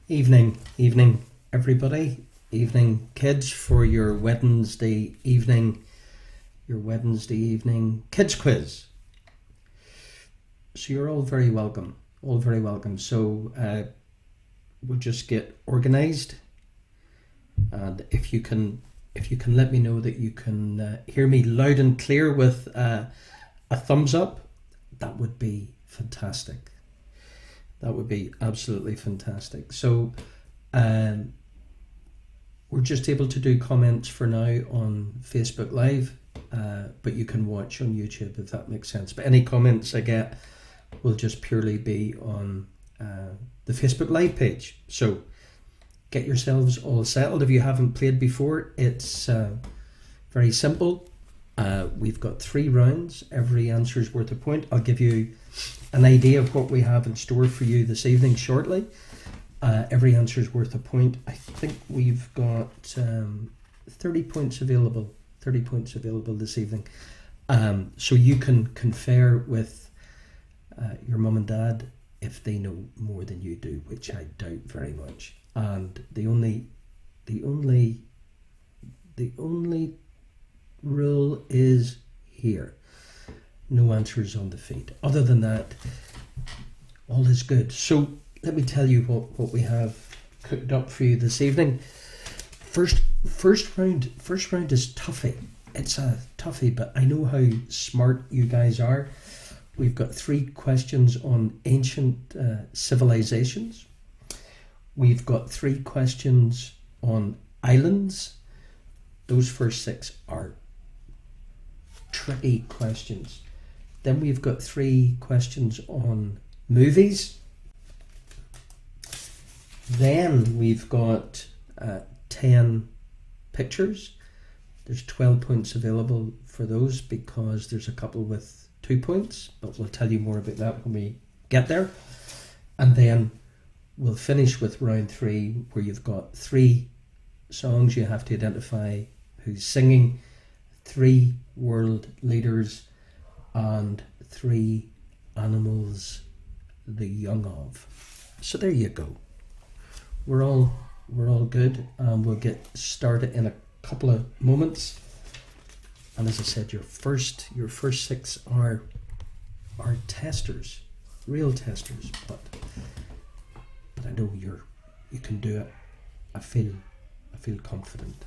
Evening, everybody. Evening, kids, for your Wednesday evening kids quiz. So you're all very welcome. So we'll just get organised, and if you can let me know that you can hear me loud and clear with a thumbs up, that would be fantastic. That would be absolutely fantastic. So we're just able to do comments for now on Facebook Live, but you can watch on YouTube if that makes sense. But any comments I get will just purely be on the Facebook Live page. So get yourselves all settled. If you haven't played before, it's very simple. We've got 3 rounds. Every answer is worth a point. I'll give you an idea of what we have in store for you this evening shortly. Every answer is worth a point. I think we've got 30 points available. 30 points available this evening. So you can confer with your mum and dad if they know more than you do, which I doubt very much. And the only rule is here: no answers on the feed. Other than that, all is good. So let me tell you what we have cooked up for you this evening. First round is toughie. It's a toughie, but I know how smart you guys are. We've got 3 questions on ancient civilizations. We've got 3 questions on islands. Those first 6 are tricky questions. Then we've got 3 questions on movies. Then we've got 10 pictures. There's 12 points available for those because there's a couple with 2 points, but we'll tell you more about that when we get there. And then we'll finish with round 3, where you've got 3 songs. You have to identify who's singing, 3 world leaders, and 3 animals the young of. So there you go. We're all good, and we'll get started in a couple of moments. And as I said, your first 6 are testers, real testers, but I know you can do it. I feel confident.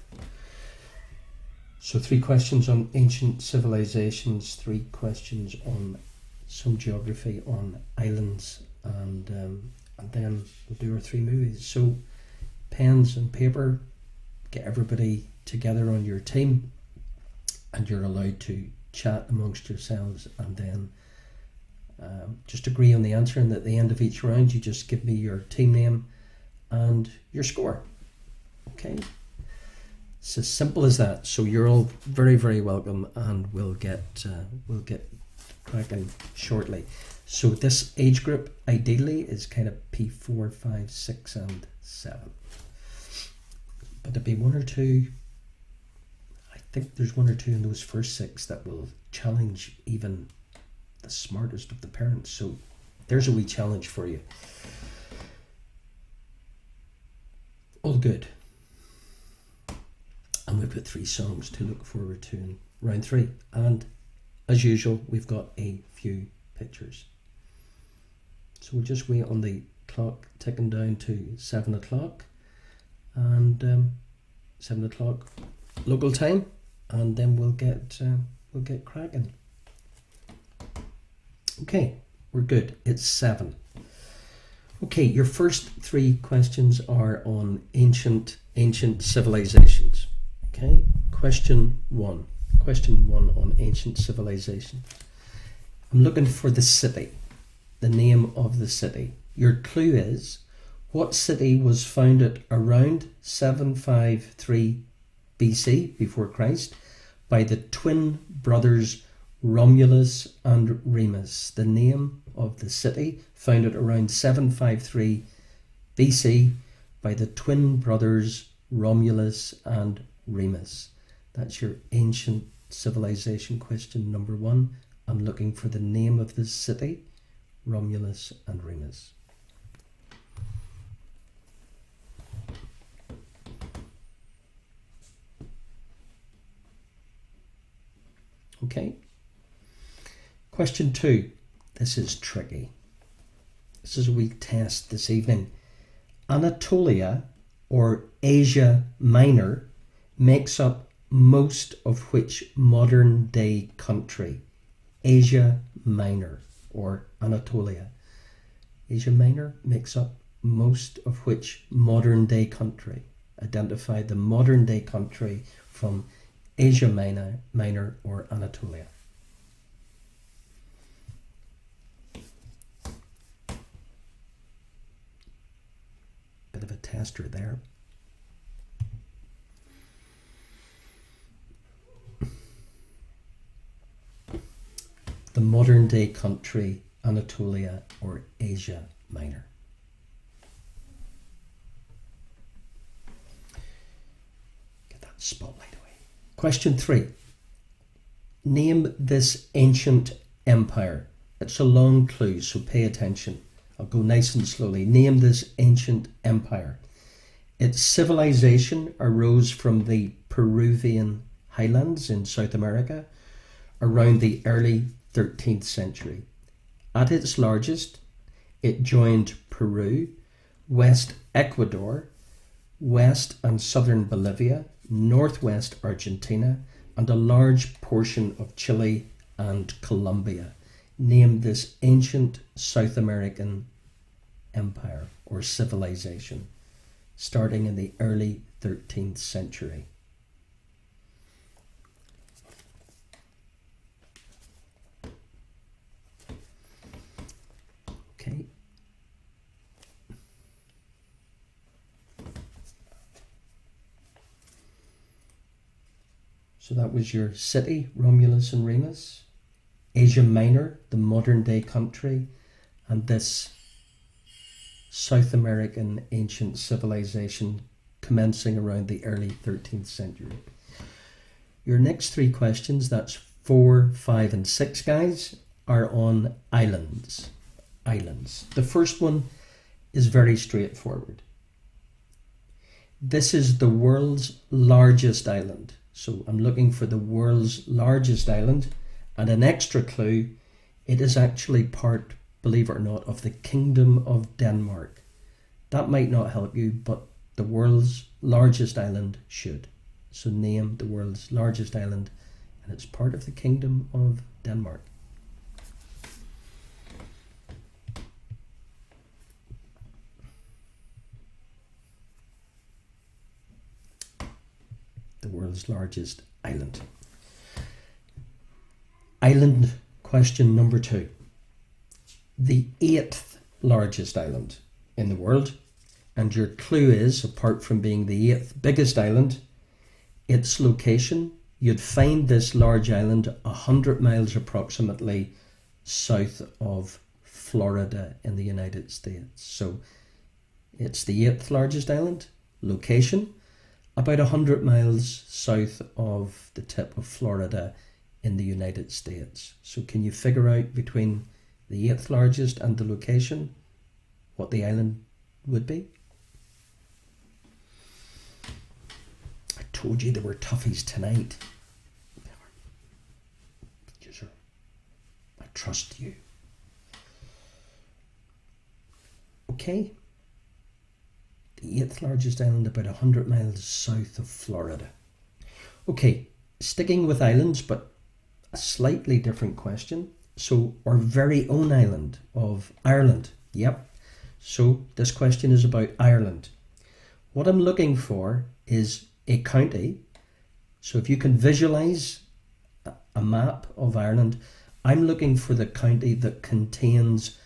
So 3 questions on ancient civilizations, 3 questions on some geography on islands, and then we'll do our 3 movies. So pens and paper, get everybody together on your team, and you're allowed to chat amongst yourselves, and then just agree on the answer, and at the end of each round you just give me your team name and your score. Okay, it's as simple as that. So you're all very, very welcome, and we'll get cracking shortly. So this age group ideally is kind of P4, 5, 6 and 7, but there'll be 1 or 2. I think there's 1 or 2 in those first 6 that will challenge even the smartest of the parents. So there's a wee challenge for you. All good. And we've got 3 songs to look forward to in round 3. And as usual, we've got a few pictures. So we'll just wait on the clock ticking down to 7 o'clock. And 7 o'clock local time. And then we'll get cracking. Okay, we're good. It's 7. Okay, your first 3 questions are on ancient civilizations. Okay, question 1 on ancient civilization. I'm looking for the city, the name of the city. Your clue is, what city was founded around 753 BC, before Christ, by the twin brothers Romulus and Remus? The name of the city founded around 753 BC by the twin brothers Romulus and Remus. That's your ancient civilization question number 1. I'm looking for the name of the city, Romulus and Remus. Okay. Question 2. This is tricky. This is a wee test this evening. Anatolia, or Asia Minor, makes up most of which modern day country? Asia Minor, or Anatolia. Asia Minor makes up most of which modern day country? Identify the modern day country from Asia Minor or Anatolia. Bit of a tester there. The modern day country, Anatolia or Asia Minor. Get that spotlight away. Question 3. Name this ancient empire. It's a long clue, so pay attention. I'll go nice and slowly. Name this ancient empire. Its civilization arose from the Peruvian highlands in South America around the early 13th century. At its largest, it joined Peru, West Ecuador, West and Southern Bolivia, Northwest Argentina, and a large portion of Chile and Colombia. Name this ancient South American empire or civilization starting in the early 13th century. Okay. So that was your city, Romulus and Remus, Asia Minor, the modern day country, and this South American ancient civilization commencing around the early 13th century. Your next 3 questions, that's 4, 5 and 6, guys, are on islands. Islands. The first one is very straightforward. This is the world's largest island. So I'm looking for the world's largest island, and an extra clue, it is actually part, believe it or not, of the Kingdom of Denmark. That might not help you, but the world's largest island should. So name the world's largest island, and it's part of the Kingdom of Denmark. The world's largest island. Island question number 2. The 8th largest island in the world, and your clue is, apart from being the 8th biggest island, its location. You'd find this large island 100 miles approximately south of Florida in the United States. So it's the 8th largest island. Location, about 100 miles south of the tip of Florida in the United States. So can you figure out between the 8th largest and the location what the island would be? I told you there were toughies tonight. I trust you. Okay. The 8th largest island, about 100 miles south of Florida. Okay, sticking with islands, but a slightly different question. So, our very own island of Ireland. Yep. So, this question is about Ireland. What I'm looking for is a county. So, if you can visualize a map of Ireland, I'm looking for the county that contains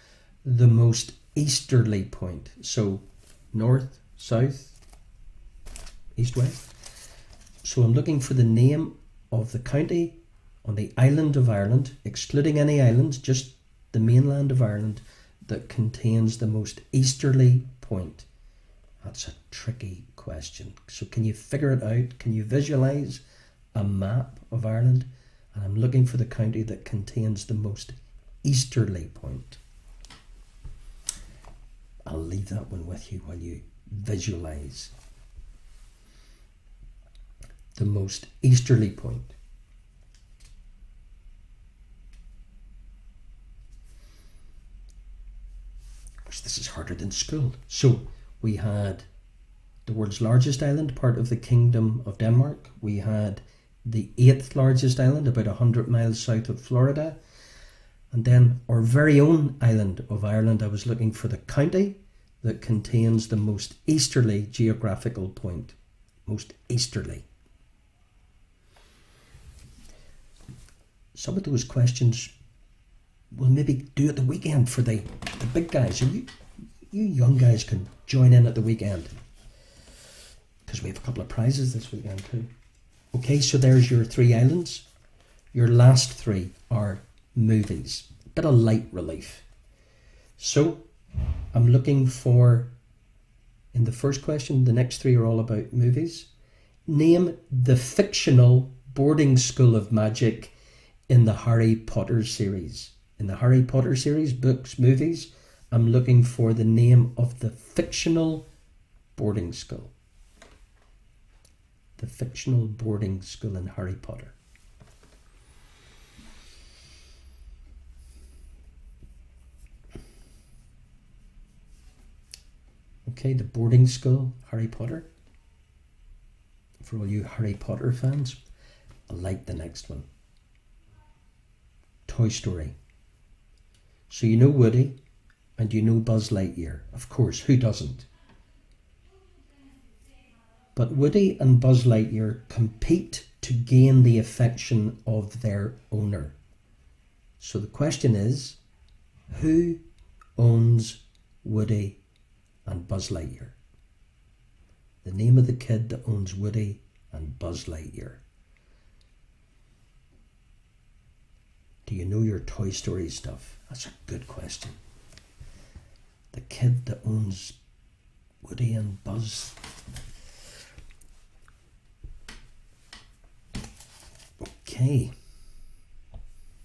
the most easterly point. So, north, south, east, west. So I'm looking for the name of the county on the island of Ireland, excluding any islands, just the mainland of Ireland, that contains the most easterly point. That's a tricky question. So can you figure it out? Can you visualize a map of Ireland? And I'm looking for the county that contains the most easterly point. I'll leave that one with you while you visualize the most easterly point. course, this is harder than school. So we had the world's largest island, part of the Kingdom of Denmark. We had the 8th largest island, about 100 miles south of Florida. And then our very own island of Ireland. I was looking for the county that contains the most easterly geographical point. Most easterly. Some of those questions we'll maybe do at the weekend for the big guys. And you young guys can join in at the weekend, because we have a couple of prizes this weekend too. Okay, so there's your 3 islands. Your last 3 are movies. Bit of light relief. So I'm looking for, in the first question, the next 3 are all about movies. Name the fictional boarding school of magic in the Harry Potter series. In the Harry Potter series, books, movies, I'm looking for the name of the fictional boarding school. The fictional boarding school in Harry Potter. Okay, the boarding school, Harry Potter. For all you Harry Potter fans, I like the next one. Toy Story. So you know Woody and you know Buzz Lightyear. Of course, who doesn't? But Woody and Buzz Lightyear compete to gain the affection of their owner. So the question is, who owns Woody and Buzz Lightyear? The name of the kid that owns Woody and Buzz Lightyear. Do you know your Toy Story stuff? That's a good question. The kid that owns Woody and Buzz. Okay. I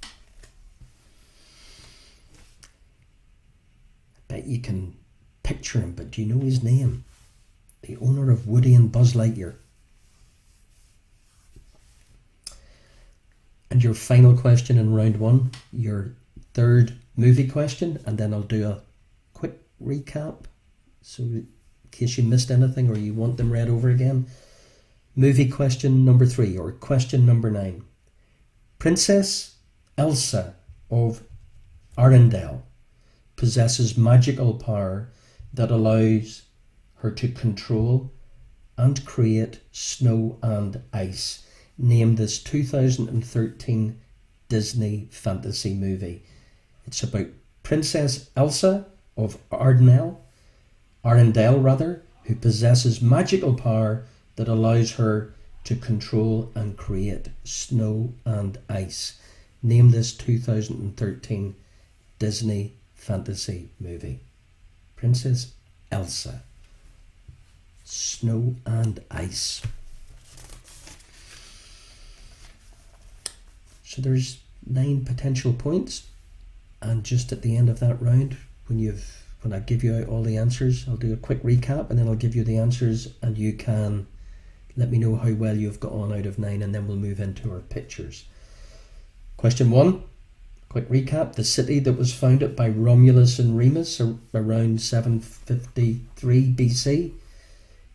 bet you can picture him, but do you know his name? The owner of Woody and Buzz Lightyear. And your final question in round 1, your 3rd movie question, and then I'll do a quick recap, so in case you missed anything or you want them read over again. Movie question number 3, or question number 9. Princess Elsa of Arendelle possesses magical power that allows her to control and create snow and ice. Name this 2013 Disney fantasy movie. It's about Princess Elsa of Arendelle, who possesses magical power that allows her to control and create snow and ice. Name this 2013 Disney fantasy movie. Princess Elsa. Snow and ice. So there's 9 potential points, and just at the end of that round, when I give you out all the answers, I'll do a quick recap and then I'll give you the answers, and you can let me know how well you've got on out of 9, and then we'll move into our pictures. Question 1, quick recap. The city that was founded by Romulus and Remus around 753 BC.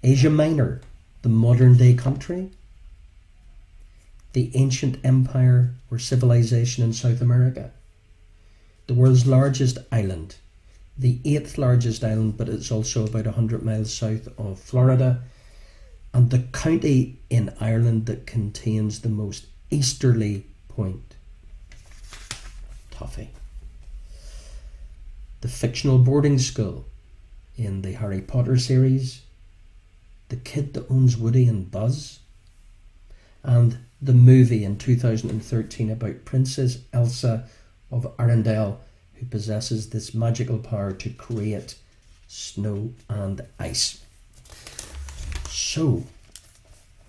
Asia Minor, the modern day country. The ancient empire or civilization in South America. The world's largest island. The 8th largest island, but it's also about 100 miles south of Florida. And the county in Ireland that contains the most easterly point. Toffee. The fictional boarding school in the Harry Potter series. The kid that owns Woody and Buzz. And the movie in 2013 about Princess Elsa of Arendelle, who possesses this magical power to create snow and ice. So,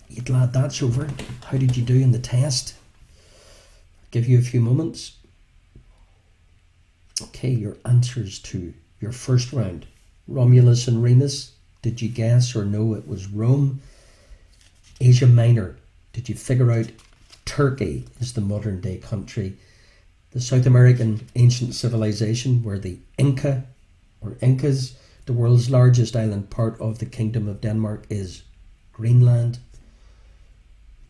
you glad that's over? How did you do in the test? I'll give you a few moments. Okay, your answers to your first round. Romulus and Remus, did you guess or know it was Rome? Asia Minor, did you figure out Turkey is the modern day country? The South American ancient civilization were the Inca or Incas. The world's largest island, part of the Kingdom of Denmark, is Greenland.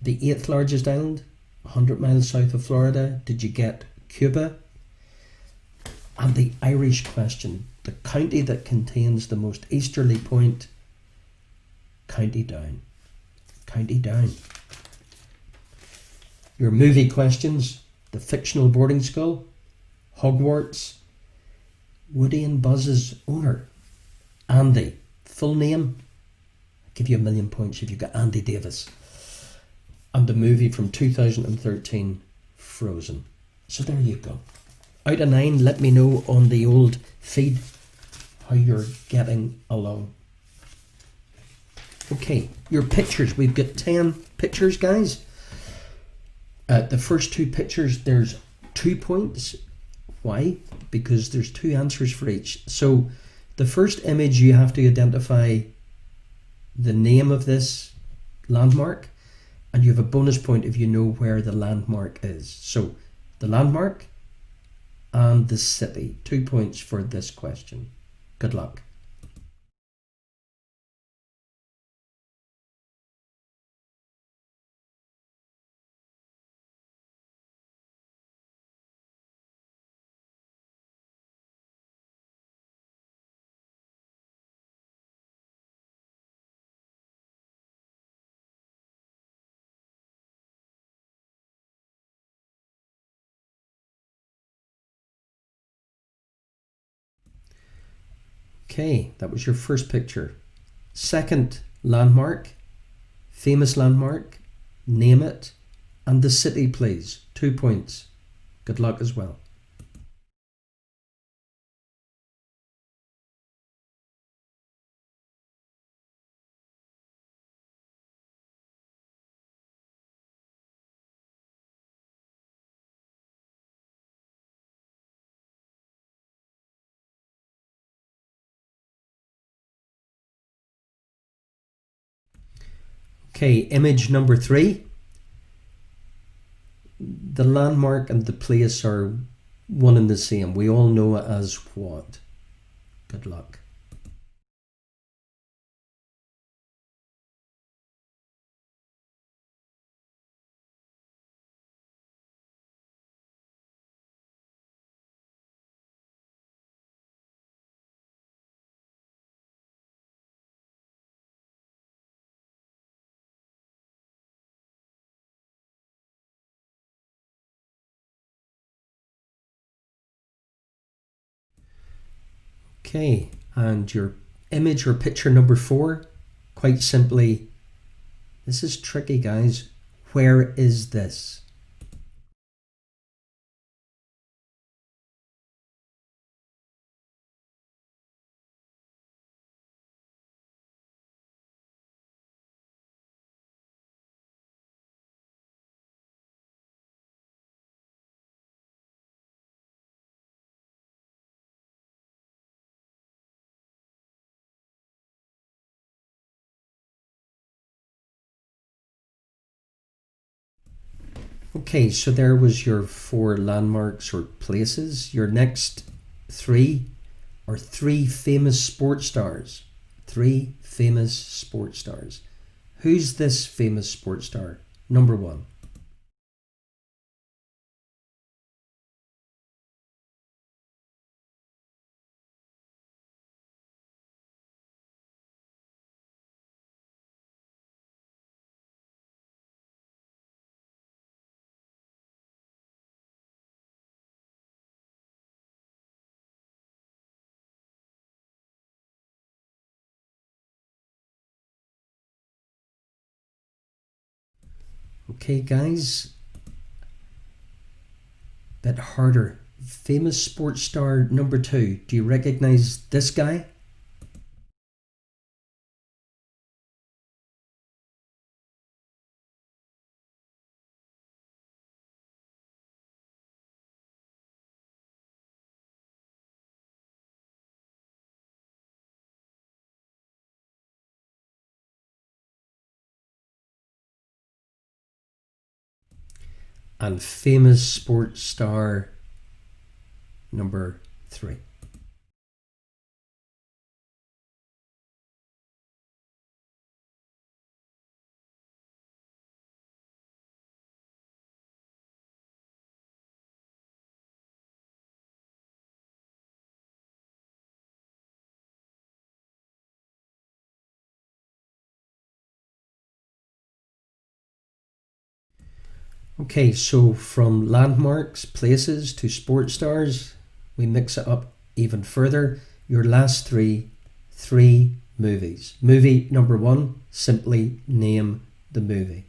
The 8th largest island, 100 miles south of Florida. Did you get Cuba? And the Irish question, the county that contains the most easterly point, County Down. County Down. Your movie questions, the fictional boarding school, Hogwarts, Woody and Buzz's owner, Andy. Full name, I'll give you 1,000,000 points if you got Andy Davis. And the movie from 2013, Frozen. So there you go. Out of 9, let me know on the old feed how you're getting along. Okay, your pictures. We've got 10 pictures, guys. The first 2 pictures, there's 2 points. Why? Because there's 2 answers for each. So the first image, you have to identify the name of this landmark, and you have a bonus point if you know where the landmark is. So the landmark and the city. 2 points for this question. Good luck. Okay, that was your first picture. Second landmark, famous landmark, name it, and the city, please. 2 points. Good luck as well. Okay, image number 3. The landmark and the place are one and the same. We all know it as what? Good luck. Okay, and your image or picture number 4, quite simply, this is tricky, guys. Where is this? Okay, so there was your 4 landmarks or places. Your next 3 are 3 famous sports stars. 3 famous sports stars. Who's this famous sports star? Number 1. Okay, guys, bit harder. Famous sports star number 2. Do you recognize this guy? And famous sports star number 3. Okay, so from landmarks, places to sports stars, we mix it up even further. Your last three movies. Movie number one, simply name the movie.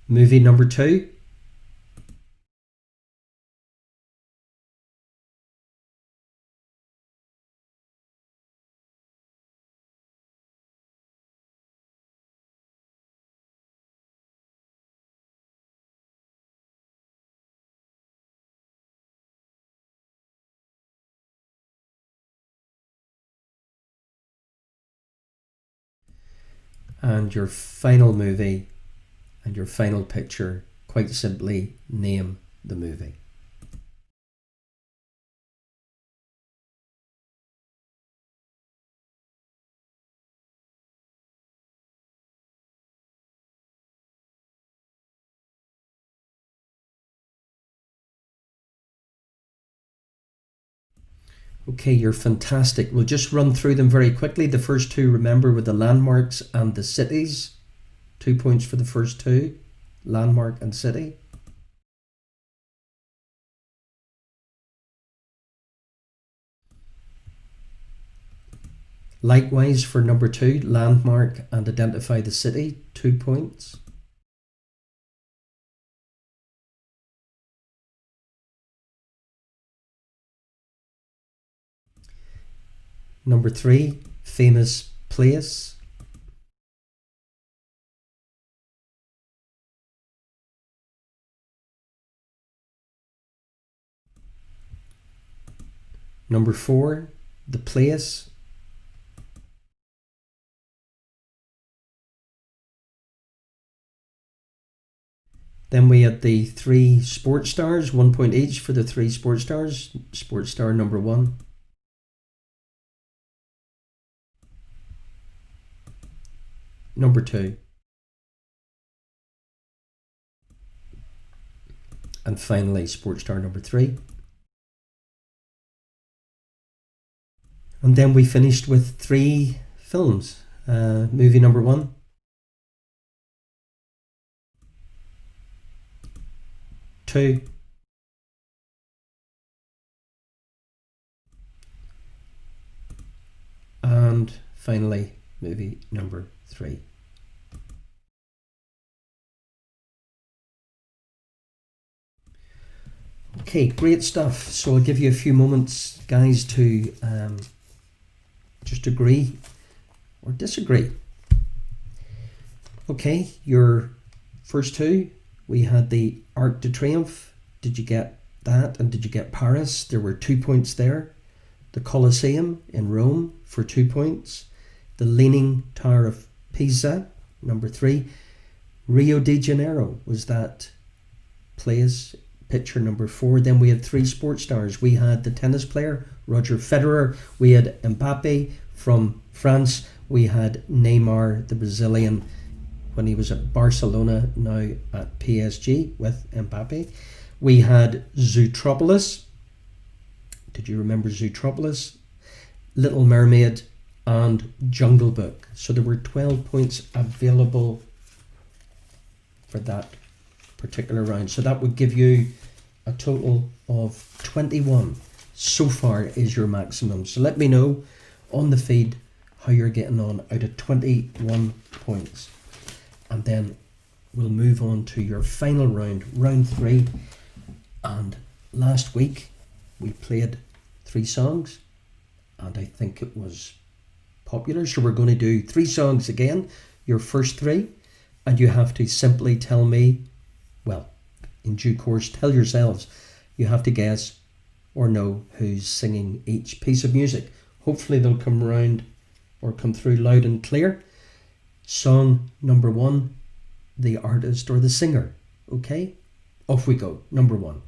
Movie number two. And your final movie and your final picture. Quite simply, name the movie. Okay, you're fantastic. We'll just run through them very quickly. The first two, remember, were the landmarks and the cities. 2 points for the first two, landmark and city. Likewise for number two, landmark and identify the city, 2 points. Number three, famous place. Number four, the place. Then we had the three sports stars, 1 point each for the three sports stars. Sports star number one. Number two. And finally, sports star number three. And then we finished with three films. Movie number one. Two. And finally, movie number three. Okay, great stuff. So I'll give you a few moments, guys, to just agree or disagree. Okay, your first two, we had the Arc de Triomphe. Did you get that? And did you get Paris? There were 2 points there. The Colosseum in Rome for 2 points. The Leaning Tower of Pisa, number three. Rio de Janeiro was that place, picture number four. Then we had three sports stars. We had the tennis player Roger Federer. We had Mbappe from France. We had Neymar, the Brazilian, when he was at Barcelona, now at PSG with Mbappe. We had Zootropolis. Did you remember Zootropolis? Little Mermaid and Jungle Book. So there were 12 points available for that particular round. So that would give you a total of 21 so far is your maximum. So let me know on the feed how you're getting on out of 21 points. And then we'll move on to your final round, round three. And last week we played three songs and I think it was popular. So we're going to do three songs again, your first three, and you have to simply tell me, well, in due course, tell yourselves, you have to guess or know who's singing each piece of music. Hopefully they'll come round or come through loud and clear. Song number one, the artist or the singer. Okay, off we go. Number one.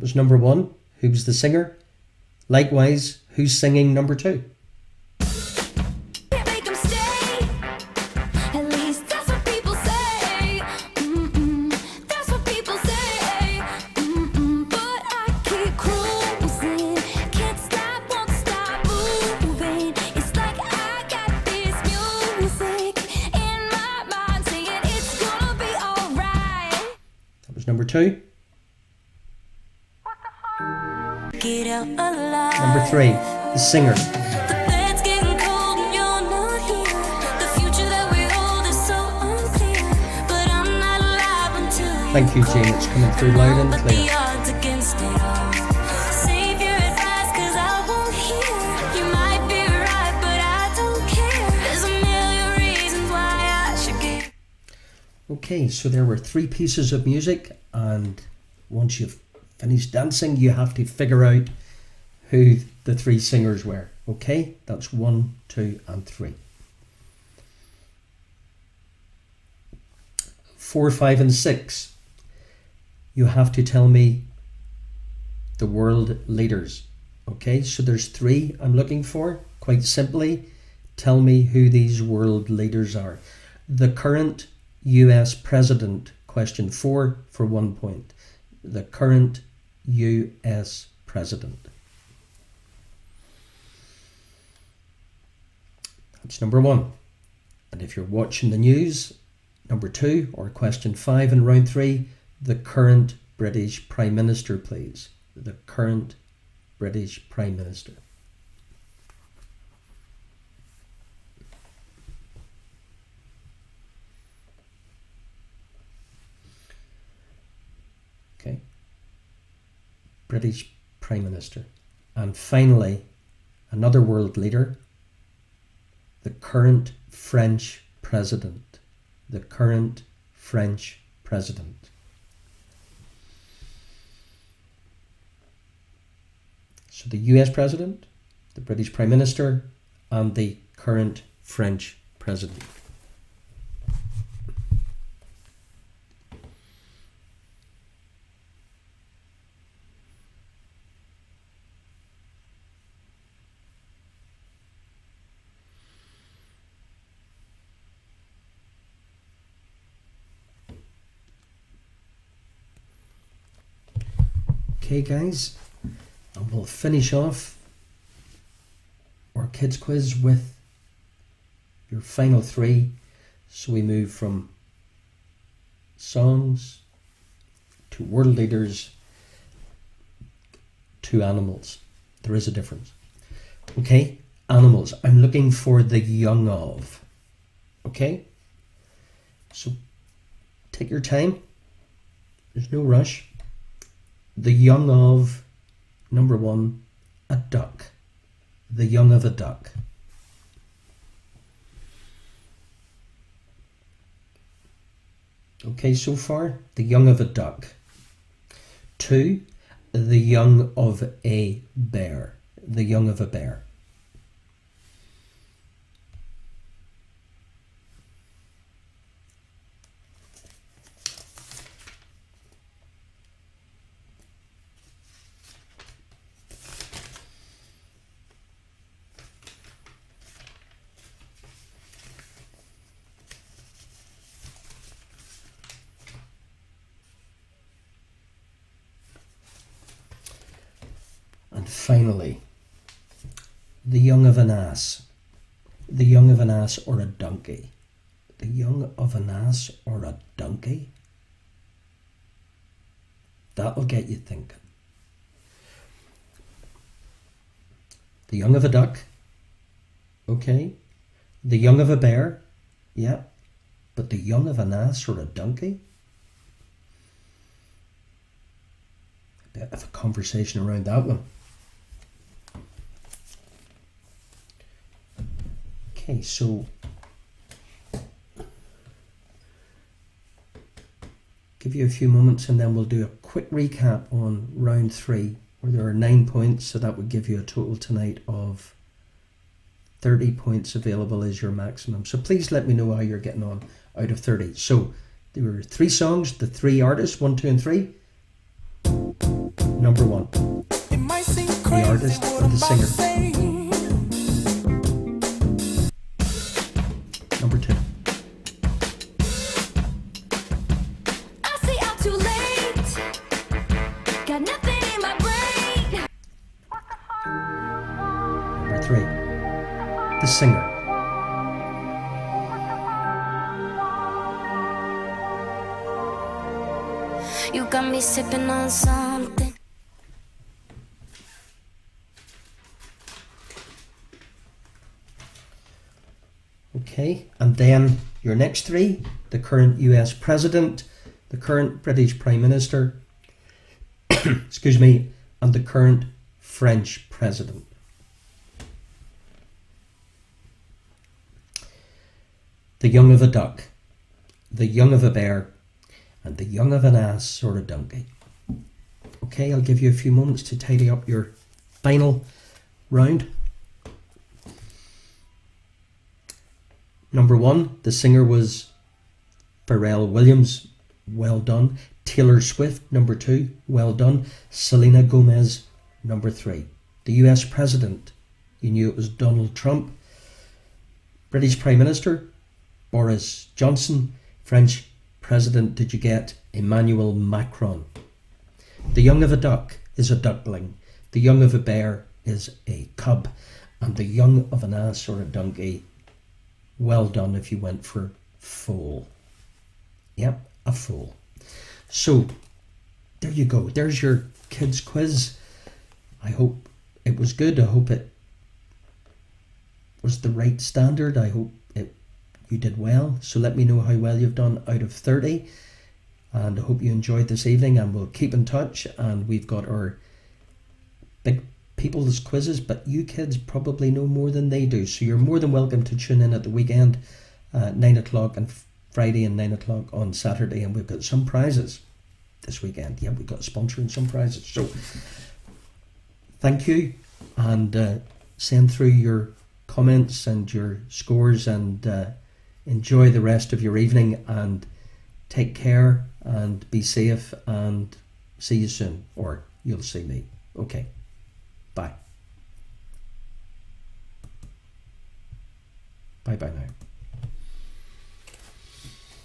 was number 1. Who was the singer? Likewise, who's singing number 2? Number 2. Number 3, the singer. Thank you, Jane. It's coming through loud and clear. Okay, so there were 3 pieces of music, and once you've finished dancing, you have to figure out who the 3 singers were. Okay, that's 1, 2, and 3. 4, 5, and 6. You have to tell me the world leaders. Okay, so there's 3 I'm looking for. Quite simply, tell me who these world leaders are. The current US president, question 4 for 1 point. The current US president. That's number 1. And if you're watching the news, number 2, or question 5 in round 3, the current British Prime Minister, please. The current British Prime Minister. Okay. British Prime Minister. And finally, another world leader, the current French President. The current French President. So the US President, the British Prime Minister, and the current French President. Okay, guys, and we'll finish off our kids quiz with your final 3. So we move from songs to world leaders to animals. There is a difference. Okay, animals. I'm looking for the young of. Okay, so take your time. There's no rush. The young of, number 1, a duck. The young of a duck. Okay, so far, the young of a duck. 2, the young of a bear. The young of a bear. And finally, the young of an ass. The young of an ass or a donkey. The young of an ass or a donkey. That'll get you thinking. The young of a duck. Okay. The young of a bear. Yeah. But the young of an ass or a donkey? A bit of a conversation around that one. Okay, so give you a few moments and then we'll do a quick recap on round 3 where there are 9 points, so that would give you a total tonight of 30 points available as your maximum. So please let me know how you're getting on out of 30. So there were 3 songs, the 3 artists, 1, 2 and 3. Number 1. The artist or the singer. Number 2. Number 3. The singer. You got me sipping on something. Okay, and then your next 3, the current US President, the current British Prime Minister, excuse me, and the current French President. The young of a duck, the young of a bear, and the young of an ass or a donkey. Okay, I'll give you a few moments to tidy up your final round. Number 1, the singer was Pharrell Williams. Well done. Taylor Swift, number 2. Well done. Selena Gomez, number 3. The US President, you knew it was Donald Trump. British Prime Minister, Boris Johnson. French President, did you get Emmanuel Macron? The young of a duck is a duckling. The young of a bear is a cub. And the young of an ass or a donkey, well done if you went for fool. Yep, a fool. So, there you go. There's your kids quiz. I hope it was good. I hope it was the right standard. I hope you did well. So let me know how well you've done out of 30. And I hope you enjoyed this evening, and we'll keep in touch. And we've got our big people's quizzes, but you kids probably know more than they do. So you're more than welcome to tune in at the weekend, 9 o'clock on Friday and 9 o'clock on Saturday. And we've got some prizes this weekend. Yeah, we've got a sponsor and some prizes. So thank you, and send through your comments and your scores, and enjoy the rest of your evening, and take care and be safe, and see you soon, or you'll see me. Okay, bye. Bye now.